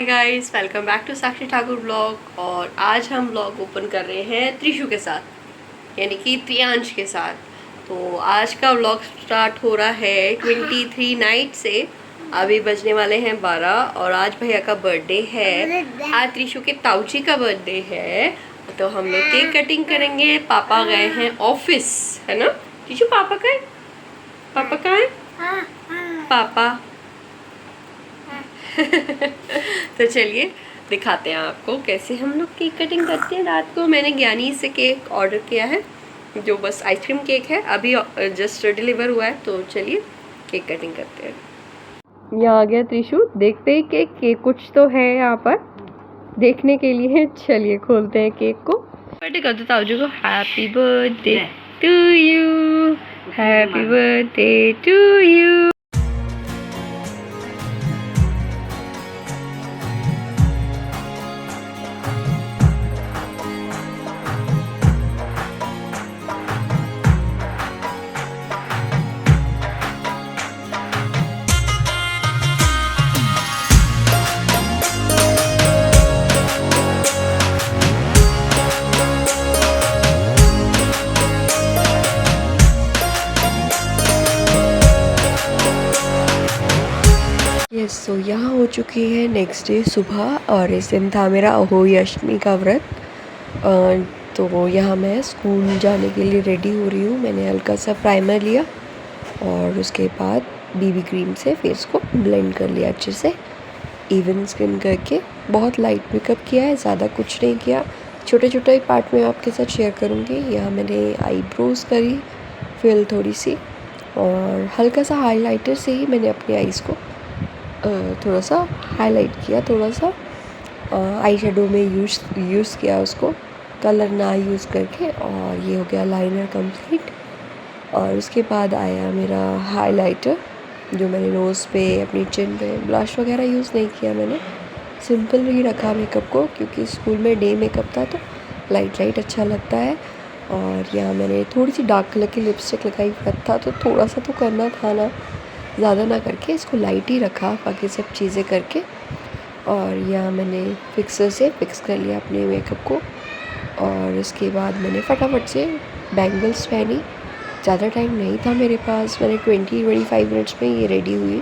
Guys welcome back to Sakshi Thakur blog. और आज हम ब्लॉग ओपन कर रहे हैं त्रिशु के साथ, यानी कि त्रियांश के साथ। तो आज का ब्लॉग स्टार्ट हो रहा है 23 नाइट से। अभी बजने वाले हैं 12 और आज भैया का बर्थडे है। आज त्रिशु के ताऊजी का बर्थडे है, तो हम लोग केक कटिंग करेंगे। पापा गए हैं ऑफिस, है ना त्रिशु? पापा कहाँ है? पापा कहाँ है? पापा तो चलिए दिखाते हैं आपको कैसे हम लोग केक कटिंग करते हैं। रात को मैंने ज्ञानी से केक ऑर्डर किया है, जो बस आइसक्रीम केक है, अभी जस्ट डिलीवर हुआ है। तो चलिए केक कटिंग करते हैं। यहाँ आ गया त्रिशु, देखते ही केक कुछ तो है यहाँ पर देखने के लिए। चलिए खोलते हैं केक को। बर्थडे कर देता हूँ। Happy birthday to you, happy birthday to you. तो यहाँ हो चुकी है नेक्स्ट डे सुबह, और इस दिन था मेरा अहोई अष्टमी का व्रत। तो यहाँ मैं स्कूल जाने के लिए रेडी हो रही हूँ। मैंने हल्का सा प्राइमर लिया और उसके बाद बीबी क्रीम से फेस को ब्लेंड कर लिया अच्छे से, इवन स्किन करके। बहुत लाइट मेकअप किया है, ज़्यादा कुछ नहीं किया। छोटे छोटे पार्ट में आपके साथ शेयर करूँगी। यहाँ मैंने आईब्रोज़ करी फिल थोड़ी सी, और हल्का सा हाइलाइटर से ही मैंने अपने आईज़ को थोड़ा सा हाईलाइट किया। थोड़ा सा आई शेडो में यूज़ किया उसको, कलर ना यूज़ करके। और ये हो गया लाइनर कंप्लीट। और उसके बाद आया मेरा हाइलाइटर, जो मैंने नोज़ पे, अपनी चिन पे, ब्लश वगैरह यूज़ नहीं किया। मैंने सिंपल ही रखा मेकअप को, क्योंकि स्कूल में डे मेकअप था तो लाइट अच्छा लगता है। और यहाँ मैंने थोड़ी सी डार्क कलर की लिपस्टिक लगाई, व्रत था तो थोड़ा सा तो करना था ना, ज़्यादा ना करके इसको लाइट ही रखा बाकी सब चीज़ें करके। और यहाँ मैंने फिक्सर से फिक्स कर लिया अपने मेकअप को। और इसके बाद मैंने फटाफट से बैंगल्स पहनी। ज़्यादा टाइम नहीं था मेरे पास, मैंने 20-25 मिनट्स में ये रेडी हुई।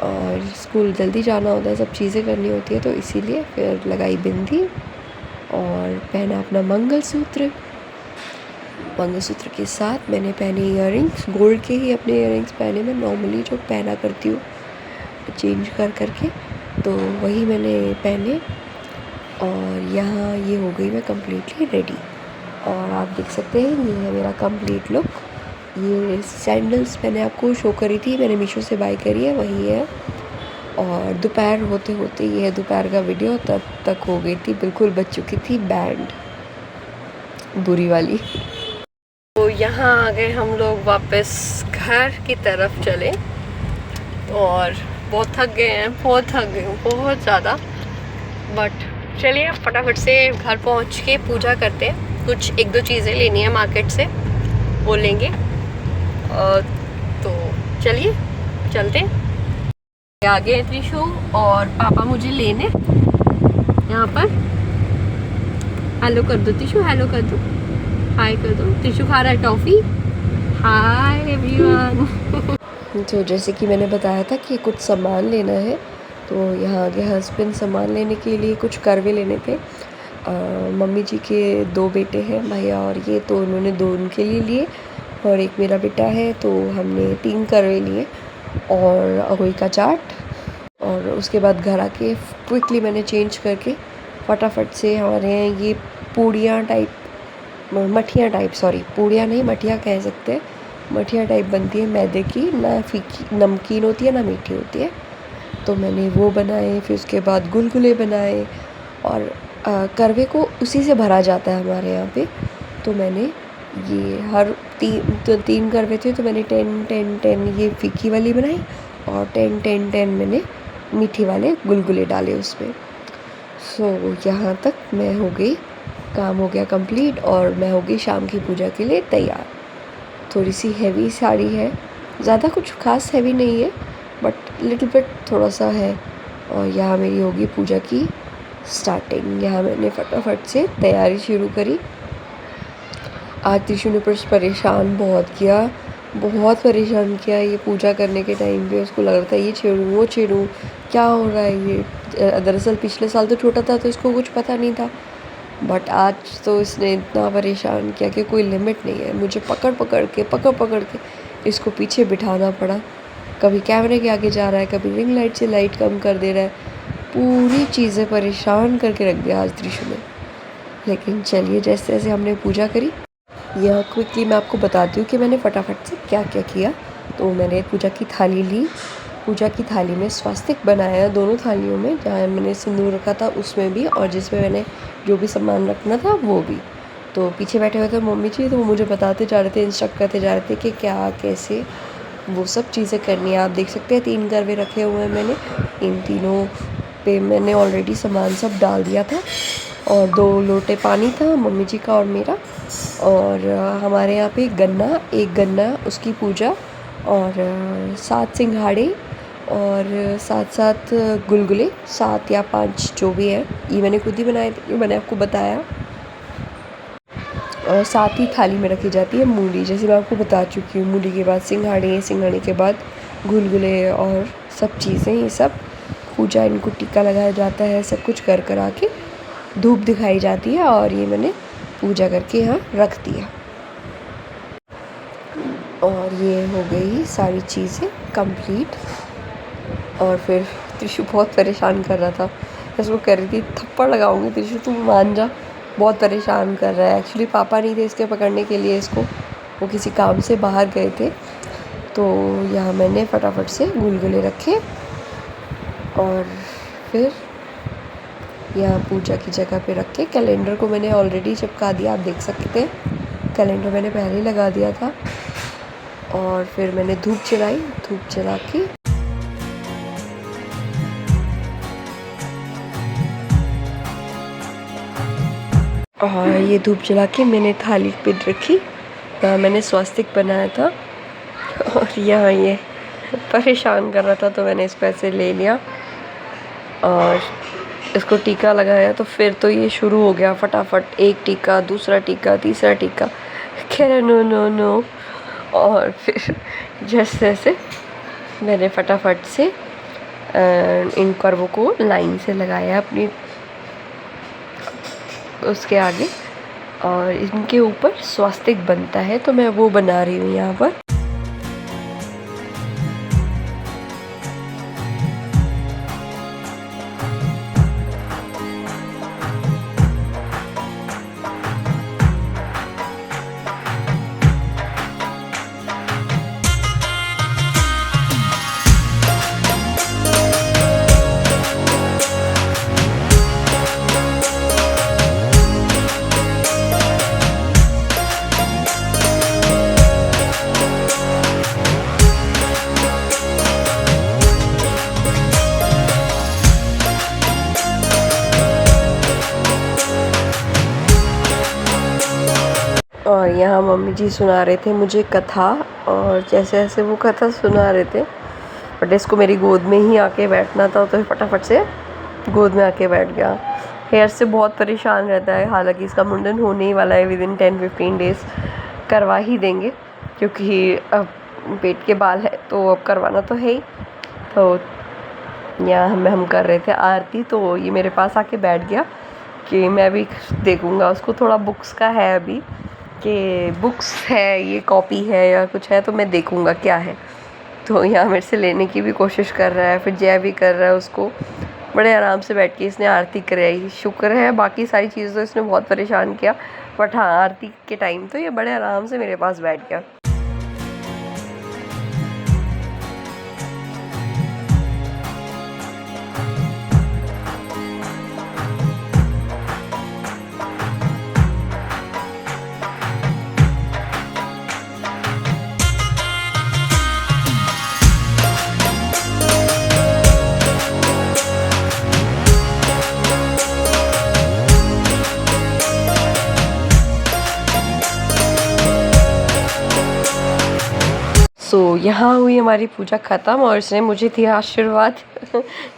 और स्कूल जल्दी जाना होता है, सब चीज़ें करनी होती है, तो इसीलिए फिर लगाई बिंदी और पहना अपना मंगलसूत्र के साथ मैंने पहने इयररिंग्स। गोल्ड के ही अपने इयररिंग्स पहने, मैं नॉर्मली जो पहना करती हूँ चेंज करके, तो वही मैंने पहने। और यहाँ ये हो गई मैं कम्प्लीटली रेडी। और आप देख सकते हैं ये है मेरा कंप्लीट लुक। ये सैंडल्स मैंने आपको शो करी थी, मैंने मीशो से बाय करी है, वही है। और दोपहर होते होते, ये है दोपहर का वीडियो, तब तक हो गई थी, बिल्कुल बज चुकी थी बैंड बुरी वाली। तो यहाँ आ गए हम लोग वापस घर की तरफ चले, और बहुत थक गए हैं, बहुत ज़्यादा। बट चलिए फटाफट से घर पहुँच के पूजा करते हैं। कुछ 1-2 चीज़ें लेनी है मार्केट से, वो लेंगे। तो चलिए चलते हैं। आगे है त्रिशु और पापा मुझे लेने यहाँ पर। हेलो कर दो त्रिशु, हेलो कर दो, हाय कर दो। त्रिशु खा रहा है टॉफ़ी। Hi everyone. तो जैसे कि मैंने बताया था कि कुछ सामान लेना है, तो यहाँ आगे हस्बैंड सामान लेने के लिए कुछ करवे लेने थे। मम्मी जी के 2 बेटे हैं, भैया और ये, तो उन्होंने 2 उनके लिए लिए, और एक मेरा बेटा है, तो हमने 3 करवे लिए और अहोई का चाट। और उसके बाद घर आके क्विकली मैंने चेंज करके फटाफट से, हमारे यहाँ ये पूड़ियाँ टाइप, मठियाँ टाइप, सॉरी पूड़ियाँ नहीं मठियाँ कह सकते हैं, मठिया टाइप बनती है मैदे की, ना फीकी नमकीन होती है ना मीठी होती है। तो मैंने वो बनाए, फिर उसके बाद गुलगुले बनाए। और करवे को उसी से भरा जाता है हमारे यहाँ पे। तो मैंने ये हर 3 करवे थे, तो मैंने 10 ये फीकी वाली बनाई, और 10 मैंने मीठी वाले गुलगुले डाले उसमें। सो यहाँ तक मैं हो गई, काम हो गया कंप्लीट, और मैं हो गई शाम की पूजा के लिए तैयार। थोड़ी सी हैवी साड़ी है, ज़्यादा कुछ खास हैवी नहीं है, बट लिटिल बिट थोड़ा सा है और यहाँ मेरी होगी पूजा की स्टार्टिंग। यहाँ मैंने फटाफट से तैयारी शुरू करी। आज त्रिशु ने परेशान बहुत परेशान किया। ये पूजा करने के टाइम पे उसको लग रहा था ये छेड़ूँ वो छेड़ूँ, क्या हो रहा है ये। दरअसल पिछले साल तो छोटा था तो इसको कुछ पता नहीं था, बट आज तो इसने इतना परेशान किया कि कोई लिमिट नहीं है। मुझे पकड़ पकड़ के इसको पीछे बिठाना पड़ा। कभी कैमरे के आगे जा रहा है, कभी रिंग लाइट से लाइट कम कर दे रहा है। पूरी चीज़ें परेशान करके रख दिया आज त्रिशु ने। लेकिन चलिए, जैसे जैसे हमने पूजा करी, यह क्विकली मैं आपको बताती हूँ कि मैंने फटाफट से क्या क्या किया। तो मैंने पूजा की थाली ली। पूजा की थाली में स्वास्तिक बनाया, दोनों थालियों में, जहाँ मैंने सिंदूर रखा था उसमें भी और जिसमें मैंने जो भी सामान रखना था वो भी। तो पीछे बैठे हुए थे मम्मी जी, तो वो मुझे बताते जा रहे थे, इंस्ट्रक्ट करते जा रहे थे कि क्या कैसे वो सब चीज़ें करनी है। आप देख सकते हैं 3 करवे रखे हुए हैं मैंने। इन तीनों पे मैंने ऑलरेडी सामान सब डाल दिया था और 2 लोटे पानी था मम्मी जी का और मेरा। और हमारे यहाँ पे एक गन्ना उसकी पूजा, और 7 सिंघाड़े और 7 गुलगुले, 7 या 5 जो भी है। ये मैंने खुद ही बनाए थे, मैंने आपको बताया। और साथ ही थाली में रखी जाती है मूली, जैसे मैं आपको बता चुकी हूँ। मूली के बाद सिंघाड़े के बाद गुलगुले और सब चीज़ें, ये सब पूजा, इनको टीका लगाया जाता है, सब कुछ कर आके धूप दिखाई जाती है। और ये मैंने पूजा करके यहाँ रख दिया। और ये हो गई सारी चीज़ें कंप्लीट। और फिर त्रिशु बहुत परेशान कर रहा था। उसको कह रही थी थप्पड़ लगाऊंगी त्रिशु, तू मान जा, बहुत परेशान कर रहा है। एक्चुअली पापा नहीं थे इसके पकड़ने के लिए इसको, वो किसी काम से बाहर गए थे। तो यहाँ मैंने फटाफट से गुलगुले रखे और फिर यहाँ पूजा की जगह पे रख के कैलेंडर को मैंने ऑलरेडी चिपका दिया। आप देख सकते हैं कैलेंडर मैंने पहले ही लगा दिया था। और फिर मैंने धूप जला के और ये धूप जला के मैंने थाली पे रखी। मैंने स्वास्तिक बनाया था और यहाँ ये परेशान कर रहा था, तो मैंने इसको ऐसे ले लिया और इसको टीका लगाया। तो फिर तो ये शुरू हो गया फटाफट, एक टीका, दूसरा टीका, तीसरा टीका, खैर नो। और फिर जैसे मैंने फटाफट से इन करवों को लाइन से लगाया अपनी उसके आगे, और इनके ऊपर स्वास्तिक बनता है, तो मैं वो बना रही हूँ यहाँ पर। और यहाँ मम्मी जी सुना रहे थे मुझे कथा, और जैसे जैसे वो कथा सुना रहे थे, बट इसको मेरी गोद में ही आके बैठना था, तो फटाफट से गोद में आके बैठ गया। हेयर से बहुत परेशान रहता है, हालांकि इसका मुंडन होने ही वाला है, विदिन 10-15 डेज़ करवा ही देंगे, क्योंकि अब पेट के बाल है तो अब करवाना तो है ही। तो यहाँ हम कर रहे थे आरती, तो ये मेरे पास आके बैठ गया कि मैं भी देखूँगा। उसको थोड़ा बुक्स का है अभी, कि बुक्स है, ये कॉपी है या कुछ है, तो मैं देखूँगा क्या है। तो यहाँ मेरे से लेने की भी कोशिश कर रहा है, फिर जय भी कर रहा है उसको। बड़े आराम से बैठ के इसने आरती कराई, शुक्र है। बाकी सारी चीज़ तो इसने बहुत परेशान किया, बट हाँ आरती के टाइम तो ये बड़े आराम से मेरे पास बैठ गया। यहाँ हुई हमारी पूजा ख़त्म और इसने मुझे दिया आशीर्वाद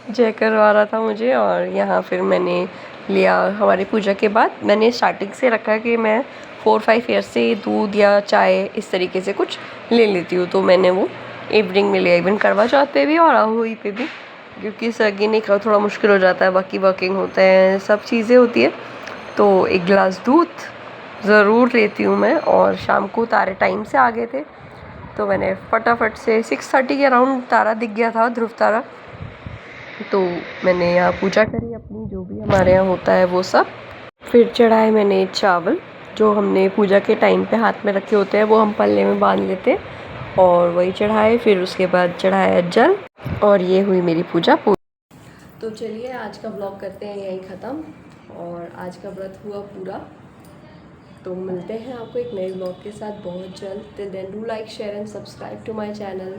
जय करवा रहा था मुझे। और यहाँ फिर मैंने लिया हमारी पूजा के बाद। मैंने स्टार्टिंग से रखा कि मैं 4-5 ईयर से दूध या चाय इस तरीके से कुछ ले लेती हूँ, तो मैंने वो इवनिंग में लिया, इवन करवा चौथ पे भी और आहोई पे भी, क्योंकि सर्गिनी का थोड़ा मुश्किल हो जाता है, बाकी वर्किंग होता है, सब चीज़ें होती है। तो एक गिलास दूध ज़रूर लेती हूँ मैं। और शाम को तारे टाइम से आ गए थे, तो मैंने फटाफट से 6:30 के अराउंड तारा दिख गया था, ध्रुव तारा। तो मैंने यहाँ पूजा करी अपनी, जो भी हमारे यहाँ होता है वो सब। फिर चढ़ाए मैंने चावल, जो हमने पूजा के टाइम पे हाथ में रखे होते हैं वो हम पल्ले में बांध लेते हैं, और वही चढ़ाए। फिर उसके बाद चढ़ाया जल, और ये हुई मेरी पूजा पूरी। तो चलिए आज का ब्लॉग करते हैं यहीं ख़त्म, और आज का व्रत हुआ पूरा। तो मिलते हैं आपको एक नए ब्लॉग के साथ बहुत जल्द। Till then do like, share and subscribe to my channel.